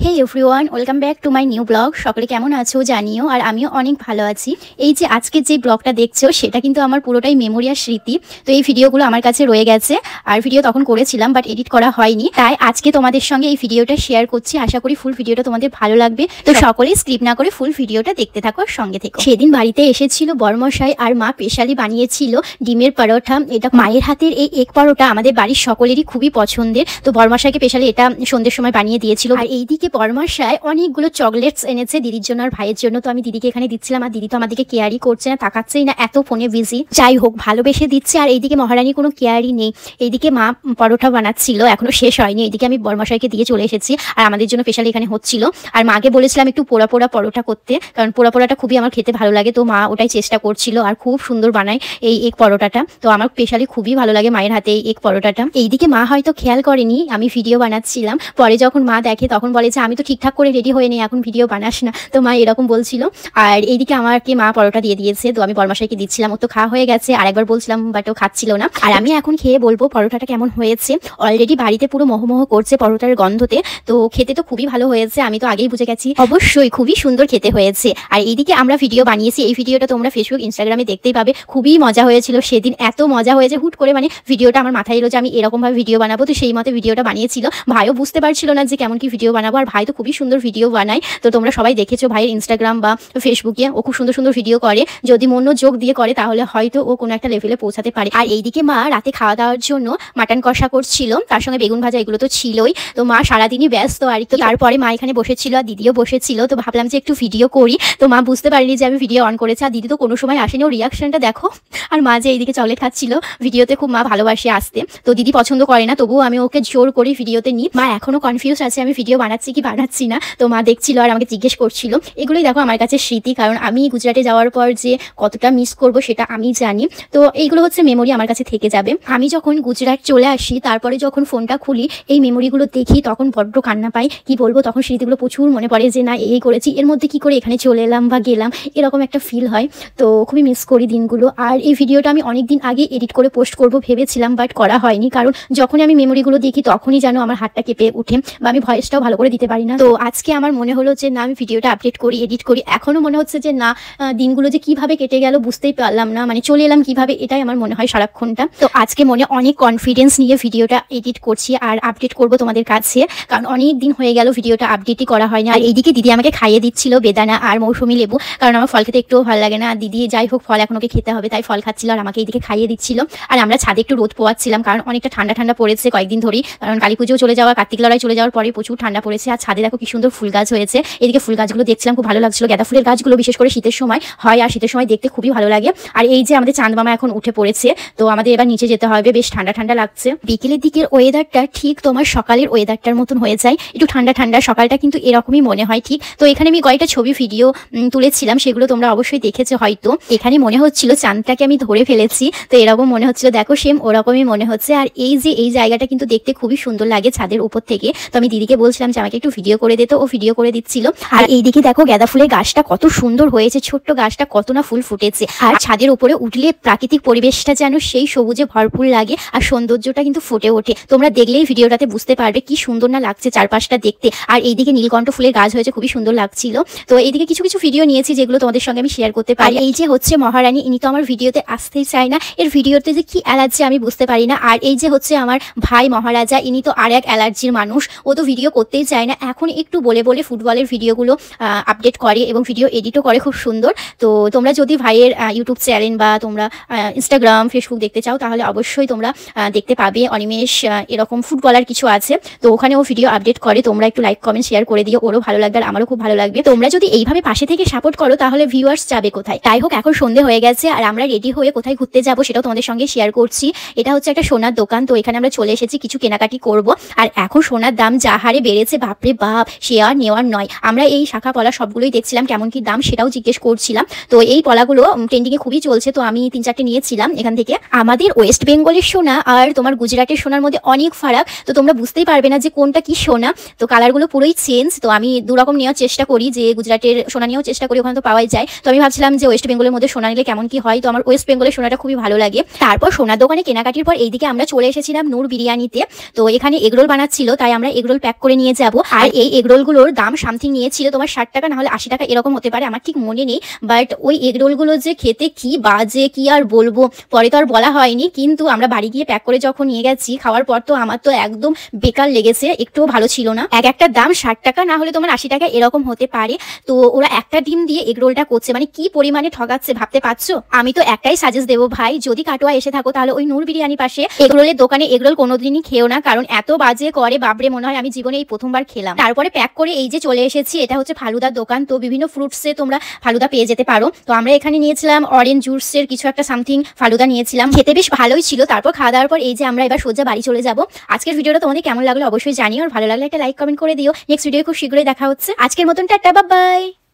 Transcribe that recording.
Hey everyone, welcome back to my new blog. সকলে কেমন আছো জানিও, আর আমিও অনেক ভালো আছি। এই যে আজকে যে ব্লগটা দেখছো সেটা কিন্তু আমার পুরোটাই মেমোরি আর স্মৃতি। তো এই ভিডিওগুলো আমার কাছে রয়ে গেছে, আর ভিডিও তখন করেছিলাম বাট এডিট করা হয়নি, তাই আজকে তোমাদের সঙ্গে এই ভিডিওটা শেয়ার করছি। আশা করি ফুল ভিডিওটা তোমাদের ভালো লাগবে। তো সকলেই স্কিপ না করে ফুল ভিডিওটা দেখতে থাকো, সঙ্গে থেকো। সেদিন বাড়িতে এসেছিল বরমশাই, আর মা স্পেশালি বানিয়েছিল ডিমের পরোটা। এটা মায়ের হাতের এই এগ পরোটা আমাদের বাড়ির সকলেরই খুবই পছন্দের। তো বরমশাইকে স্পেশালি এটা সন্ধ্যের সময় বানিয়ে দিয়েছিল। আর এইদিকে বরমশাই অনেকগুলো চকলেটস এনেছে দিদির জন্য আর ভাইয়ের জন্য। তো আমি দিদিকে এখানে দিচ্ছিলাম, আর দিদি তো আমার দিকে কেয়ারই করছে না, তাকাচ্ছেই না, এত ফোনে বিজি। যাই হোক, ভালোবেসে দিচ্ছে। আর এইদিকে মহারানী কোনো কেয়ারই নেই। এইদিকে মা পরোটা বানাচ্ছিল, এখনো শেষ হয়নি। এইদিকে আমি বরমশাইকে দিয়ে চলে এসেছি, আর আমাদের জন্য স্পেশালি এখানে হচ্ছিল। আর মাকে বলেছিলাম একটু পোড়া পোড়া পরোটা করতে, কারণ পোড়া পোড়াটা খুবই আমার খেতে ভালো লাগে। তো মা ওটাই চেষ্টা করছিল, আর খুব সুন্দর বানায় এই এগ পরোটাটা। তো আমার স্পেশালি খুবই ভালো লাগে মায়ের হাতে এই এগ পরোটাটা। এইদিকে মা হয়তো খেয়াল করেনি আমি ভিডিও বানাচ্ছিলাম, পরে যখন মা দেখে তখন বলে যে আমি তো ঠিকঠাক করে রেডি হয়ে নেই, এখন ভিডিও বানাস না। তো মা এরকম বলছিল। আর এইদিকে আমাকে মা পরোটা দিয়ে দিয়েছে, তো আমি বরমশাইকে দিচ্ছিলাম। ও তো খাওয়া হয়ে গেছে, আর একবার বলছিলাম বাট ও খাচ্ছিল না। আর আমি এখন খেয়ে বলবো পরোটাটা কেমন হয়েছে। অলরেডি বাড়িতে পুরো মোহমোহ করছে পরোটার গন্ধতে। তো খেতে তো খুবই ভালো হয়েছে, আমি তো আগেই বুঝে গেছি অবশ্যই খুবই সুন্দর খেতে হয়েছে। আর এইদিকে আমরা ভিডিও বানিয়েছি, এই ভিডিওটা তোমরা ফেসবুক ইনস্টাগ্রামে দেখতেই পাবে। খুবই মজা হয়েছিল সেদিন, এত মজা হয়েছে। হুট করে ভিডিওটা আমার মাথায় এলো যে আমি এরকম ভাবে ভিডিও বানাবো, তো সেই মতে ভিডিওটা বানিয়েছিল। ভাইও বুঝতে পারছিল না যে কেমন কি ভিডিও বানাবো, আর ভাই তো খুবই সুন্দর ভিডিও বানায়। তো তোমরা সবাই দেখেছো ভাইয়ের ইনস্টাগ্রাম বা ফেসবুকে, ও খুব সুন্দর সুন্দর ভিডিও করে। যদি মনোযোগ দিয়ে করে তাহলে হয়তো ও কোনো একটা লেভেলে পৌঁছাতে পারে। আর এইদিকে মা রাতে খাওয়া দাওয়ার জন্য মাটন কষা করছিল, তার সঙ্গে বেগুন ভাজা, এগুলো তো ছিলই। তো মা সারাদিনই ব্যস্ত আর কি। তারপরে মা এখানে বসেছিল, আর দিদিও বসেছিল। তো ভাবলাম যে একটু ভিডিও করি। তো মা বুঝতে পারিনি যে আমি ভিডিও অন করেছি, আর দিদি তো কোনো সময় আসেনি। ও রিয়াকশনটা দেখো। আর মা যে এইদিকে চকলেট খাচ্ছিল, ভিডিওতে খুব মা ভালোবাসে আসতে। তো দিদি পছন্দ করে না, তবুও আমি ওকে জোর করি ভিডিওতে নিই। মা এখনো কনফিউজ আছে আমি ভিডিও বানাচ্ছি কি বানাচ্ছি না। তো মা দেখছিল আর আমাকে জিজ্ঞেস করছিল। এগুলোই দেখো আমার কাছে স্মৃতি, কারণ আমি গুজরাটে যাওয়ার পর যে কতটা মিস করব সেটা আমি জানি। তো এইগুলো হচ্ছে মেমোরি, আমার কাছে থেকে যাবে। আমি যখন গুজরাট চলে আসি, তারপরে যখন ফোনটা খুলি, এই মেমোরিগুলো দেখি, তখন বড্ড কান্না পাই। কি বলবো, তখন স্মৃতিগুলো প্রচুর মনে পড়ে যে না এই করেছি, এর মধ্যে কি করে এখানে চলে এলাম বা গেলাম, এরকম একটা ফিল হয়। তো খুবই মিস করি দিনগুলো। আর এই ভিডিওটা আমি অনেকদিন আগে এডিট করে পোস্ট করব ভেবেছিলাম, বাট করা হয়নি, কারণ যখনই আমি মেমোরিগুলো দেখি তখনই যেন আমার হাতটা কেঁপে উঠে, বা আমি ভয়েসটাও ভালো করে দিতে পারি না। তো আজকে আমার মনে হলো যে না, আমি ভিডিওটা আপডেট করি, এডিট করি। এখনো মনে হচ্ছে যে না, দিনগুলো যে কিভাবে কেটে গেল বুঝতেই পারলাম না, চলে এলাম কিভাবে, এটাই আমার মনে হয় সারাক্ষণটা। তো আজকে মনে অনেক কনফিডেন্স নিয়ে ভিডিওটা এডিট করছি আর আপডেট করব তোমাদের কাছে, কারণ অনেক দিন হয়ে গেল ভিডিওটা আপডেটই করা হয় না। আর এইদিকে দিদি আমাকে খাইয়ে দিচ্ছিল বেদানা আর মৌসুমি লেবু, কারণ আমার ফল খেতে একটুও ভালো লাগে না। দিদি যাই হোক ফল এখন ওকে খেতে হবে, তাই ফল খাচ্ছিল আর আমাকে এইদিকে খাইয়ে দিচ্ছিল। আর আমরা ছাদে একটু রোদ পোয়াচ্ছিলাম, কারণ অনেকটা ঠান্ডা ঠান্ডা পড়েছে কয়েকদিন ধরেই, কারণ কালী পুজো চলে যাওয়া, কার্তিক লড়াই চলে যাওয়ার পরে প্রচুর ঠান্ডা পড়েছে। আর ছাদে দেখো কি সুন্দর ফুল গাছ হয়েছে। এদিকে ফুল গাছগুলো দেখছিলাম, খুব ভালো লাগছিল। গাঁদা ফুলের গাছগুলো বিশেষ করে শীতের সময় হয়, আর শীতের সময় দেখতে খুবই ভালো লাগে। আর এই যে আমাদের চাঁদ মামা এখন উঠে পড়েছে, তো আমাদের এবার নিচে যেতে হবে, বেশ ঠান্ডা ঠান্ডা লাগছে। বিকেলের দিকের ওয়েদারটা ঠিক তোমার সকালের ওয়েদারটার মতন হয়ে যায়, একটু ঠান্ডা ঠান্ডা। সকালটা কিন্তু এরকমই মনে হয় ঠিক। তো এখানে আমি কয়েকটা ছবি ভিডিও তুলেছিলাম, সেগুলো তোমরা অবশ্যই দেখেছো হয়তো। এখানে মনে হচ্ছিল চাঁদটাকে আমি ধরে ফেলেছি, তো এরকম মনে হচ্ছিল, দেখো সেম ওরকমই মনে হচ্ছে। আর এই যে এই জায়গাটা কিন্তু দেখতে খুবই সুন্দর লাগে ছাদের উপর থেকে। তো আমি দিদিকে বলছিলাম যে আমাকে একটু ভিডিও করে দিত, ও ভিডিও করে দিচ্ছিল। আর এইদিকে দেখো গাঁদা ফুলের গাছটা কত সুন্দর হয়েছে, ছোট্ট গাছটা কত না ফুল ফুটেছে। আর ছাদের উপরে উঠলে প্রাকৃতিক পরিবেশটা যেন সেই সবুজে ভরপুর লাগে, আর সৌন্দর্যটা কিন্তু ফুটে ওঠে। তোমরা দেখলেই ভিডিওটাতে বুঝতে পারবে কি সুন্দর না লাগছে চারপাশটা দেখতে। আর এইদিকে নীলকণ্ঠ ফুলের গাছ হয়েছে, খুবই সুন্দর লাগছিল। তো এইদিকে কিছু কিছু ভিডিও নিয়েছি যেগুলো তোমাদের সঙ্গে আমি শেয়ার করতে পারি। এই যে হচ্ছে মহারানী, ইনি তো আমার ভিডিওতে আসতেই চায় না, এর ভিডিওতে যে কি অ্যালার্জি আমি বুঝতে পারি না। আর এই যে হচ্ছে আমার ভাই মহারাজা, ইনি তো আর এক অ্যালার্জির মানুষ, ও তো ভিডিও করতেই চায় না। এখন একটু বলে বলে ফুটবলের ভিডিওগুলো আপডেট করে এবং ভিডিও এডিটও করে খুব সুন্দর। তো তোমরা যদি ভাইয়ের ইউটিউব চ্যানেল বা তোমরা ইনস্টাগ্রাম ফেসবুক দেখতে চাও, তাহলে অবশ্যই তোমরা দেখতে পাবে। অনিমেষ এরকম ফুটবলার কিছু আছে, তো ওখানে ও ভিডিও আপডেট করে। তোমরা একটু লাইক কমেন্ট শেয়ার করে দিও, ওরও ভালো লাগবে আর আমারও খুব ভালো লাগবে। তোমরা যদি এইভাবে পাশে থেকে সাপোর্ট করো তাহলে ভিউয়ার্স যাবে কোথায়। তাই হোক, এখন সন্ধে হয়ে গেছে আর আমরা রেডি হয়ে কোথায় ঘুরতে যাবো সেটাও তোমাদের সঙ্গে শেয়ার করছি। এটা হচ্ছে একটা সোনার দোকান, তো এখানে আমরা চলে এসেছি কিছু কেনাকাটি করব। আর এখন সোনার দাম যা হারে বেড়েছে, বাপরে বাপ, সে আর নেওয়ার নয়। আমরা এই শাখা পলা সবগুলোই দেখছিলাম কেমন কি দাম, সেটাও জিজ্ঞেস করছিলাম। তো এই পলাগুলো ট্রেন্ডিংয়ে খুবই চলছে, তো আমি 3-4টে নিয়েছিলাম এখান থেকে। আমাদের ওয়েস্ট বেঙ্গলের সোনা আর তোমার গুজরাটের সোনার মধ্যে অনেক ফারাক, তো তোমরা বুঝতেই পারবে না যে কোনটা কি সোনা। তো কালারগুলো পুরোই চেঞ্জ। তো আমি দুরকম নেওয়ার চেষ্টা করি, যে গুজরাটের সোনা নিয়েও চেষ্টা করি, ওখানে তো পাওয়াই যায়। তো আমি ভাবছিলাম যে ওয়েস্ট বেঙ্গলের মধ্যে সোনা নিলে কেমন কি হয়। তো আমার ওয়েস্ট বেঙ্গলের সোনাটা খুবই ভালো লাগে। তারপর সোনার দোকানে কেনাকাটির পর এইদিকে আমরা চলে এসেছিলাম নূর বিরিয়ানিতে। তো এখানে এগরোল বানাচ্ছিল, তাই আমরা এগরোল প্যাক করে নিয়ে যাব। আর এই এগরোলগুলোর দাম সামথিং নিয়েছিল তোমার 60 টাকা না হলে 80 টাকা এরকম হতে পারে, আমার ঠিক মনে নেই। বাট ওই এগরোলগুলো যে খেতে কি বাজে কি আর বলবো, পরে তো আর বলা হয়নি। কিন্তু আমরা বাড়ি গিয়ে প্যাক করে যখন নিয়ে গেছি, খাওয়ার পর তো আমার তো একদম বেকার লেগেছে, একটুও ভালো ছিল না। একটা দাম 60 টাকা না হলে তোমার 80 টাকা এরকম হতে পারে। তো ওরা একটা ডিম দিয়ে এগরোলটা করছে, মানে কি পরিমাণে ঠগাচ্ছে ভাবতে পারছো। আমি তো একটাই সাজেস্ট দেবো ভাই, যদি কাটোয়া এসে থাকো তাহলে ওই নূর বিরিয়ানি পাশে এগরোলের দোকানে এগরোল কোনোদিনই খেও না, কারণ এত বাজে করে বাবরে, মনে হয় আমি জীবনে এই প্রথমবার খেলাম। তারপরে প্যাক করে এই যে চলে এসেছি, এটা হচ্ছে ফালুদার দোকান। তো বিভিন্ন ফ্রুটসে তোমরা ফালুদা পেয়ে যেতে পারো। তো আমরা এখানে নিয়েছিলাম অরেঞ্জ জুসের কিছু একটা সামথিং ফালুদা নিয়েছিলাম, খেতে বেশ ভালোই ছিল। তারপর খাওয়া দাওয়ার পর এই যে আমরা এবার সোজা বাড়ি চলে যাবো। আজকের ভিডিওটা তোমাদের কেমন লাগলো অবশ্যই জানিও, আর ভালো লাগলে একটা লাইক কমেন্ট করে দিও। নেক্সট ভিডিও খুব শীঘ্রই দেখা হচ্ছে। আজকের মতন টাটা, বাই বাই।